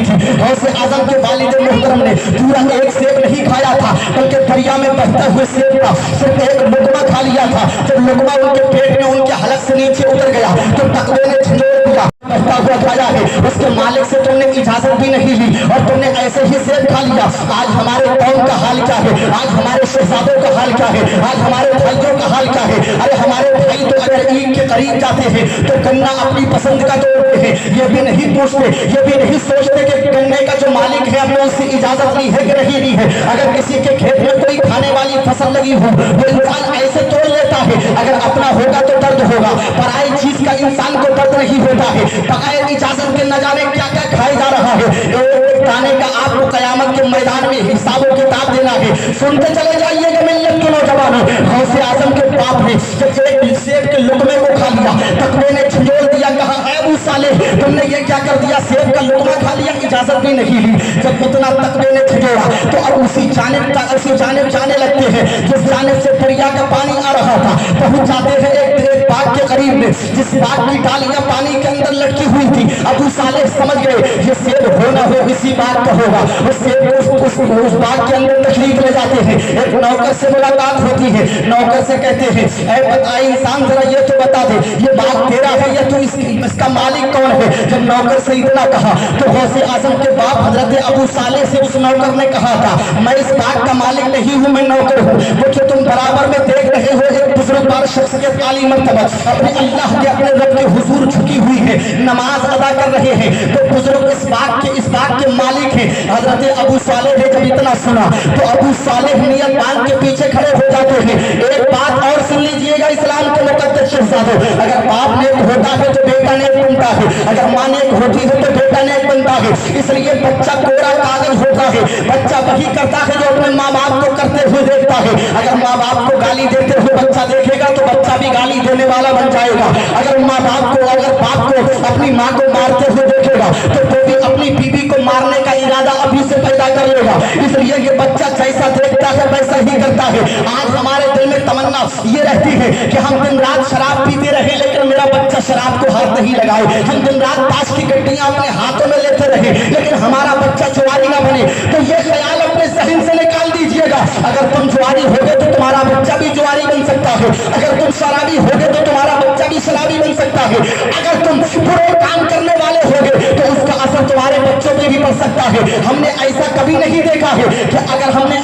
थी। गौसे आजम के वालिद मुहतरम ने पूरा एक सेब नहीं खाया था, बल्कि दरिया में बहते हुए सेब का सिर्फ एक लुकमा खा लिया था। जब लुकमा उनके पेट में उनके हलक से नीचे उतर गया तो तकवे ने झंझोड़ दिया, बहता हुआ खाया है, उसके मालिक से तुमने इजाजत भी नहीं ली और तुमने ऐसे ही सेब खा लिया। आज हमारे कौम का हाल क्या है, आज हमारे शहजादों का हाल क्या है, आज हमारे भाइयों का हाल क्या है। अरे हमारे भाई तो अगर ईद के करीब जाते हैं तो गन्ना अपनी पसंद का तोड़ते हैं, ये भी नहीं पूछते, ये भी नहीं सोचते कि गन्ने का जो मालिक है हमने उससे इजाजत ली है कि नहीं ली है। अगर किसी के खेत में कोई खाने वाली फसल लगी हो वो इंसान ऐसे तोड़ लेता है, अगर अपना होगा तो दर्द होगा, पराई चीज का इंसान को दर्द नहीं होता है। बगैर इजाजत के न जाने क्या क्या खाया जा रहा है। एक दाने का आपको कयामत के मैदान में हिसाबो किताब देना है। सुनते चले जाइएगा मिल्लत के नौजवानों, गौसे आजम के बाप ने जब एक सेब के लुकमे को खा लिया, तकवे ने झंझोड़ दिया, कहा अबू सालेह तुमने ये क्या कर दिया, सेब का लुकमा खा लिया, इजाजत भी नहीं ली। जब इतना तकवे ने झंझोड़ा तो अब उसी जानिब जाने लगते हैं जिस जानिब से दरिया का पानी आ रहा था। पहुंच जाते हैं एक बाग के करीब में, जिस बाग की डालियां पानी के अंदर लटकी हुई थी। अबू सालेह समझ गए ये सेब होना हो इसी बाग का होगा। उस सेब को उस बाग के अंदर तशरीफ ले जाते हैं। एक नौकर से मुलाकात होती है, नौकर से कहते हैं ऐ बताए इंसान जरा ये तो बता दे ये बाग तेरा है या तू इसका मालिक कौन है। जब नौकर से इतना कहा तो गौसे आजम के बाप हजरत अबू सालेह से उस नौकर ने कहा था मैं इस बाग का मालिक नहीं हूँ, मैं नौकर हूँ। वो जो तुम बराबर में देख रहे हो एक बुजुर्गवार शख्स के ताली मर्तबा अपने अल्लाह के अपने रब के हुजूर झुकी हुई है, नमाज अदा कर रहे हैं, तो बुजुर्ग इस बाग के मालिक हैं। हजरत अबू सालेह ने जब इतना सुना तो अबू सालेह नियत बांध के पीछे खड़े हो जाते हैं। एक बात और सुन लीजिएगा इस्लाम के मुकद्दस शहजादों, अगर बाप नेक होता है तो बेटा नेक बनता है, अगर माँ नेक होती है तो बेटा नेक बनता है। इसलिए बच्चा कोरा कागज होता है, बच्चा वही करता है जो अपने माँ बाप को करते हुए देखता है। अगर माँ बाप को गाली देते हुए बच्चा देखेगा तो बच्चा भी गाली देने वाला बन जाएगा। अगर माँ बाप को बाप को अपनी माँ को मारते हुए देखेगा तो वो भी अपनी बीबी को मारने का इरादा अभी से पैदा कर लेगा। इसलिए ये बच्चा जैसा देखता है वैसा ही करता है। आज हमारे दिल में तमन्ना ये रहती है कि हम दिन रात शराब पीते रहे लेकिन मेरा बच्चा शराब को हाथ नहीं लगाए, हम दिन रात ताश की गड्डियां अपने हाथों में लेते रहे लेकिन हमारा बच्चा जुआरी ना बने। तो ये ख्याल अपने जहन से निकाल दीजिएगा। अगर तुम जुआरी होगे तो तुम्हारा बच्चा भी जुआरी बन सकता है, अगर तुम शराबी होगे तो तुम्हारा बच्चा भी शराबी बन सकता है, अगर तुम बुरे काम करने वाले होगे तो उसका असर तुम्हारे बच्चों पे भी पड़ सकता है। हमने ऐसा कभी नहीं देखा है कि अगर हमने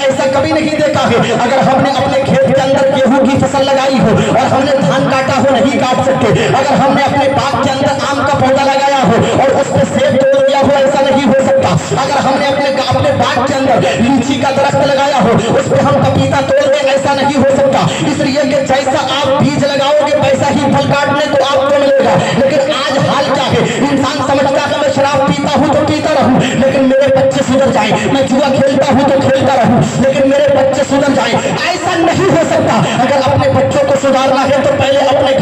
अपने खेत के अंदर गेहूं की फसल लगाई हो और हमने धान काटा हो नहीं काट सकते, अगर हमने अपने बाग के अंदर आम का पौधा लगाया हो और उस पर सेब तोड़ दिया हो ऐसा नहीं हो सकता, अगर हमने अपने बाग के अंदर लीची का दरख्त लगाया हो उस पर हम पपीता तोड़ दें ऐसा नहीं हो सकता। इसलिए कि जैसा आप बीज लगाओगे वैसा ही फल काटने को आपको मिलेगा। लेकिन आज हाल क्या है, इंसान समझता है मैं शराब पीता हूं तो पीता रहूं लेकिन मेरे बच्चे सुधर जाए, मैं जुआ खेलता हूं तो खेलता रहूं लेकिन मेरे बच्चे सुधर जाए, ऐसा नहीं हो सकता। अगर अपने बच्चों को सुधारना है तो पहले अपने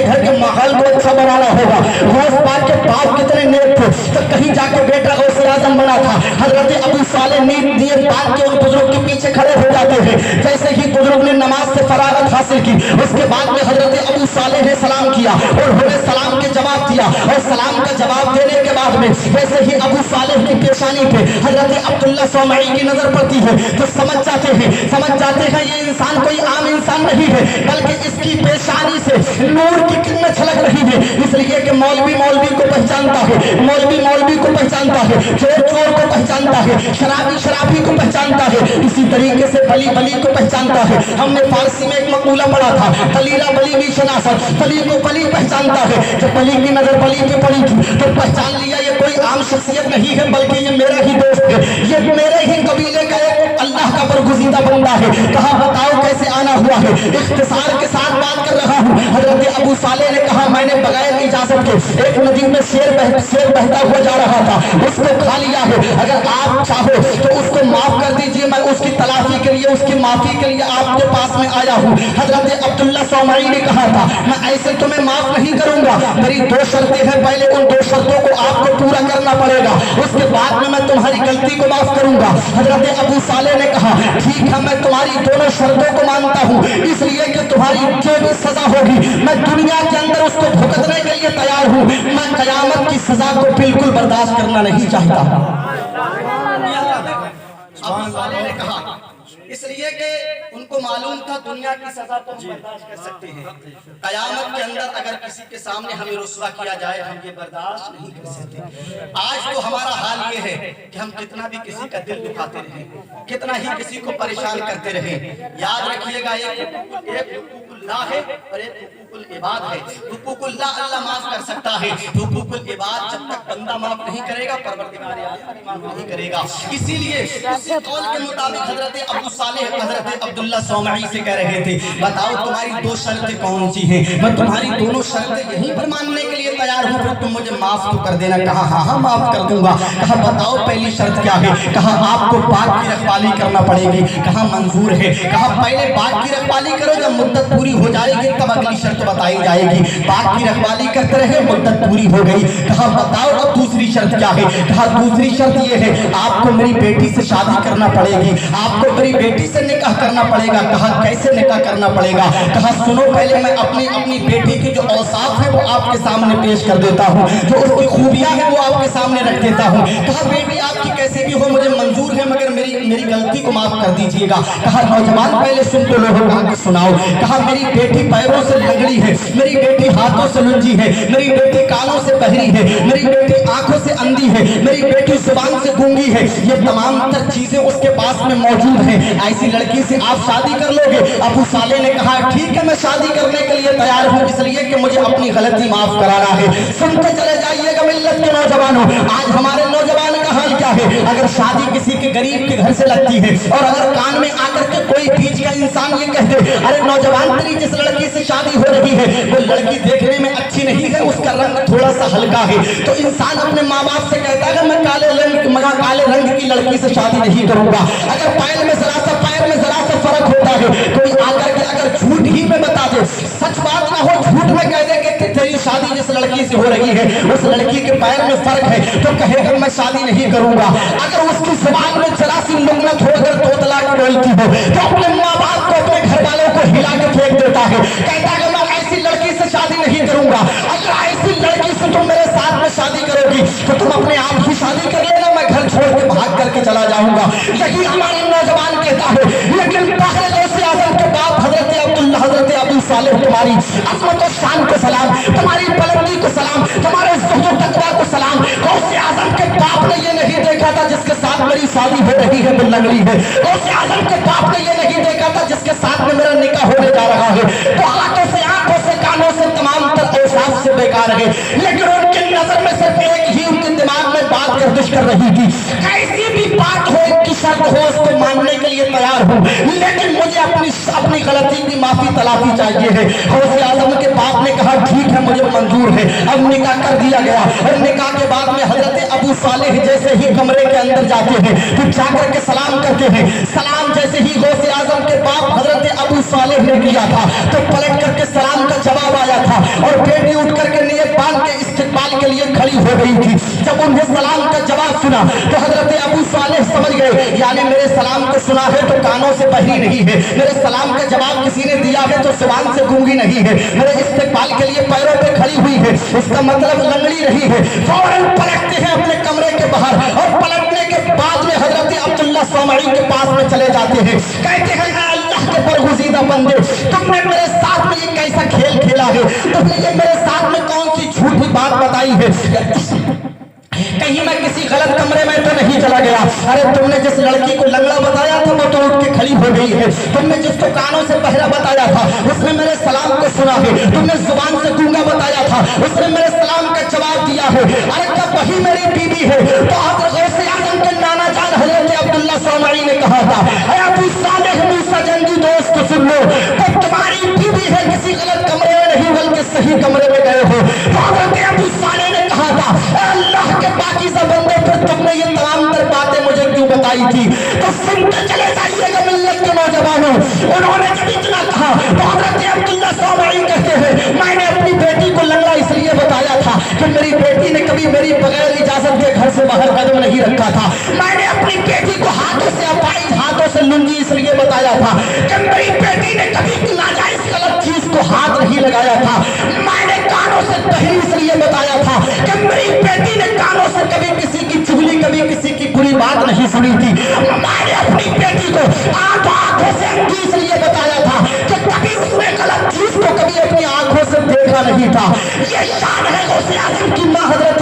घर के माहौल को अच्छा बनाना होगा। गौस पाक के बाप कितने नेक थे, तो कहीं जाके बेटा गौसे आजम बना था। हजरत अबू सालेह नीयत बांध के उन बुजुर्ग के पीछे खड़े हो जाते हैं। जैसे ही बुजुर्ग ने नमाज से फरागत हासिल की उसके बाद में हजरत अबू सालेह ने सलाम किया और उन्होंने सलाम के जवाब दिया और सलाम का जवाब देने के बाद में वैसे ही अबू सालेह की पेशानी पे हजरत अब्दुल्ला सौमई की नजर पड़ती है तो समझ जाते हैं ये इंसान कोई आम इंसान नहीं है बल्कि इसकी पेशानी से नूर की किरण छलक रही है। इसलिए कि मौलवी को पहचानता है, मौलवी को पहचानता है, चोर को पहचानता है, शराबी को पहचानता है, इसी तरीके से बली को पहचानता है। हमने फारसी में एक मकूला पढ़ा था दलीला बली भी शनासत, बली को बली पहचानता है। जब बली की नजर बली पे पड़ी थी तो पहचान लिया ये कोई आम शख्सियत नहीं है बल्कि ये मेरा ही दोस्त है, ये मेरे ही कबीले का एक अल्लाह का बरगुज़ीदा बंदा है। कहा बताओ कैसे आना हुआ है, इख्तिसार के साथ बात कर रहा हूँ। हजरत अबू सालेह ने कहा मैंने बगैर इजाजत के एक नदी में शेर बहता हुआ जा रहा था, उसको खा लिया है। अगर आप चाहो तो उसको माफ कर दीजिए, मैं उसकी तलाशी के लिए उसकी माफी के लिए आपके पास पास में आया हूँ। हजरत अब्दुल्ला सौमई ने कहा था मैं ऐसे तुम्हें माफ नहीं करूंगा, मेरी दो शर्तें हैं, पहले उन दो शर्तों को आपको पूरा करना पड़ेगा, उसके बाद में मैं तुम्हारी गलती को माफ करूंगा। हजरत अबू सालेह ने कहा ठीक है, मैं तुम्हारी दोनों शर्तों को मानता हूँ, इसलिए कि तुम्हारी जो भी सजा होगी मैं दुनिया के अंदर उसको भुगतने के लिए तैयार हूँ, मैं कयामत की सजा को बिल्कुल बर्दाश्त करना नहीं चाहता। अबू सालेह ने कहा इसलिए कि उनको मालूम था दुनिया की सजा तो हम बर्दाश्त कर सकते हैं, कयामत के अंदर अगर किसी के सामने हमें रुस्वा किया जाए हम ये बर्दाश्त नहीं कर सकते। आज तो हमारा हाल ये है कि हम कितना भी किसी का दिल दुखाते रहे, कितना ही किसी को परेशान करते रहे, याद रखिएगा एक हुकूकुल्लाह है और एक हुकूकुल इबाद है। हुकूकुल्लाह अल्लाह माफ कर सकता है, हुकूकुल इबाद जब तक बंदा माफ नहीं करेगा परवरदिगार आलम भी माफ नहीं करेगा। इसीलिए उसी कौल के मुताबिक हजरत अबू सालेह हजरत अब्दुल्ला सौमई से कह रहे थे बताओ तुम्हारी दो शर्तें कौन सी हैं, मैं तुम्हारी दोनों शर्तें यहीं पर मानने के लिए तैयार हूँ, फिर तुम मुझे माफ तो कर देना। कहा हाँ हाँ माफ कर दूंगा। कहा बताओ पहली शर्त क्या है। कहा आपको बाग की रखवाली करना पड़ेगी। कहा मंजूर है। कहा पहले बाग की रखवाली करो, जब मुद्दत पूरी हो जाएगी तब अगली शर्त बताई जाएगी। बाग की रखवाली करते रहे, मुद्दत पूरी हो गई। कहा बताओ अब दूसरी शर्त क्या है। कहा दूसरी शर्त ये है आपको मेरी बेटी से शादी करना पड़ेगी, आपको मेरी बेटी से निकाह करना पड़ेगा। कहा कैसे निकाह करना पड़ेगा। कहा सुनो पहले मैं अपनी बेटी की जो औसाफ है वो आपके सामने पेश कर देता हूँ, जो उसकी खूबियां हैं वो आपके सामने रख देता हूँ। कहा बेटी आपकी कैसे भी हो मुझे मंजूर है, मगर मेरी गलती को माफ कर दीजिएगा। कहा नौजवान पहले सुन तो लो, कहा कि सुनाओ। कहा मेरी बेटी पैरों से लंगड़ी है, मेरी बेटी हाथों से लुंजी है, मेरी बेटी कानों से बहरी है, मेरी बेटी आंखों से अंधी है, मेरी बेटी जुबान से गूंगी है, ये तमाम तर चीजें उसके पास में मौजूद है। ऐसी लड़की से आप शादी कर लोगे। अबू सालेह ने कहा ठीक है मैं शादी करने के लिए तैयार हूँ, इसलिए कि मुझे अपनी गलती माफ कराना है। सुनते चले जाइएगा मिल्लत के नौजवानों, आज हमारे नौजवान का हाल क्या है। अगर शादी किसी के गरीब के घर से लगती है और अगर कान में आकर के कोई बीच का इंसान ये कह दे अरे नौजवान तेरी जिस लड़की से शादी हो रही है वो लड़की देखने में अच्छी नहीं है, उसका रंग थोड़ा सा हल्का है, तो इंसान अपने माँ बाप से कहता है मैं काले रंग की लड़की से शादी नहीं करूंगा। अगर पैर में जरा सा फर्क होता है, कोई आकर के अगर झूठ ही में बता दे, सच बात ना हो, झूठ में कह दे कि तेरी शादी जिस लड़की से हो रही है उस लड़की के पैर में फर्क है, तो कहेगा मैं शादी नहीं करूंगा। अगर उसकी जुबान में जरा सी लुंगनत हो, अगर तोतला की बोलती हो, तो अपने माँ बाप को अपने घर वालों को हिला के फेंक देता है, कहता है मैं ऐसी लड़की से शादी नहीं करूंगा। अगर ऐसी लड़की से तुम मेरे साथ में शादी करोगी तो तुम अपने आप ही शादी कर लेना, मैं घर छोड़ के भाग करके चला जाऊंगा। यही हमारे नौजवान कहता है। लेकिन गौसे आजम के बाप हजरत अबू सालेह तुम्हारी अज़मत और शान को सलाम, तुम्हारी बुलंदी को सलाम, तुम्हारे ज़ुहद और तक़वा को सलाम। गौसे आजम के बाप ने ये नहीं देखा था जिसके साथ मेरी शादी हो रही है वो लंगड़ी है। गौसे आजम के बाप ने ये नहीं देखा था जिसके साथ में मेरा निकाह होने जा रहा है, तो आंखों से कानों से तमाम तर औसाफ से बेकार है। लेकिन उनकी नजर में सिर्फ एक ही उनके दिमाग में बात गर्दिश कर रही थी, ऐसी भी बात हो कि शर्त हो उसको मानने के लिए तैयार हूँ, लेकिन मुझे अपनी गलती की माफी तलाफी चाहिए है। गौसे आजम के बाप ने कहा ठीक है मुझे मंजूर है। अब निकाह कर दिया गया और निकाह के बाद में हजरत अबू सालेह जैसे ही कमरे के अंदर जाते हैं फिर जाकर के सलाम करते हैं। सलाम जैसे ही गौसे आजम के बाप हजरत अबू सालेह ने किया था तो पलट करके सलाम का जवाब आया था और बेटी उठ करके नियत बांध के इस्तिकबाल के लिए खड़ी हो गई थी। जब उन्हें सलाम का जवाब सुना तो हजरत अबू सालेह समझ गए यानी मेरे सलाम को सुना है तो कानों से बहरी नहीं है, मेरे सलाम का जवाब किसी ने दिया है तो जुबान से गूंगी नहीं है, मेरे इस्तिकबाल के लिए पैरों पे खड़ी हुई है, इसका मतलब लंगड़ी रही है। फौरन पलटते हैं अपने कमरे के बाहर और पलटने के बाद में हजरत अब्दुल्ला सौमई के पास में चले जाते हैं। कहते हैं अल्लाह के बरगुज़ीदा बंदे, तुमने मेरे साथ में ये कैसा खेल खेला है, तुमने ये मेरे साथ में कौन सी झूठी बात बताई है, कहीं मैं किसी गलत कमरे में तो नहीं चला गया। अरे तुमने जिस लड़की को लंगड़ा बताया था वो तो उठ के खड़ी हो गई है, तुमने जिसको कानों से बहरा बताया था उसने मेरे सलाम को सुना है, तुमने जुबान से गूंगा बताया था उसने मेरे सलाम का जवाब दिया है। अरे जब वही मेरी बीवी है तो हज़रत गौसे आज़म के नाना जान हज़रत अब्दुल्ला सौमई ने कहा था अबू सालेह मूसा जंगी दोस्त सुन लो, तो तुम्हारी बीवी है किसी गलत कमरे में नहीं बल्कि सही कमरे में गए हो। तो हज़रत अबू सालेह ने कहा था अल्लाह के पाकीज़ा बंदे फिर तुमने ये तमाम तर बातें मुझे क्यों बताई थी। तो सुनते चले जाइएगा मिल्लत के नौजवानों, उन्होंने जब कि मेरी बेटी ने कभी मेरी बगैर इजाजत के घर से बाहर कदम नहीं रखा था। मैंने अपनी बेटी को हाथों से अपाइज हाथों से लुंगी इसलिए बताया था कि मेरी बेटी ने कभी नाजायज गलत चीज को हाथ नहीं लगाया था। मैंने कानों से दही इसलिए बताया था कि मेरी बेटी ने कानों से कभी किसी की चुगली कभी किसी की बुरी बात नहीं सुनी थी। मैंने अपनी बेटी को आंखों से अंधी इसलिए बताया था कि कभी उसने गलत चीज को कभी अपनी आंखों से देखा नहीं था। ये शान है गौसे आजम की मां हजरत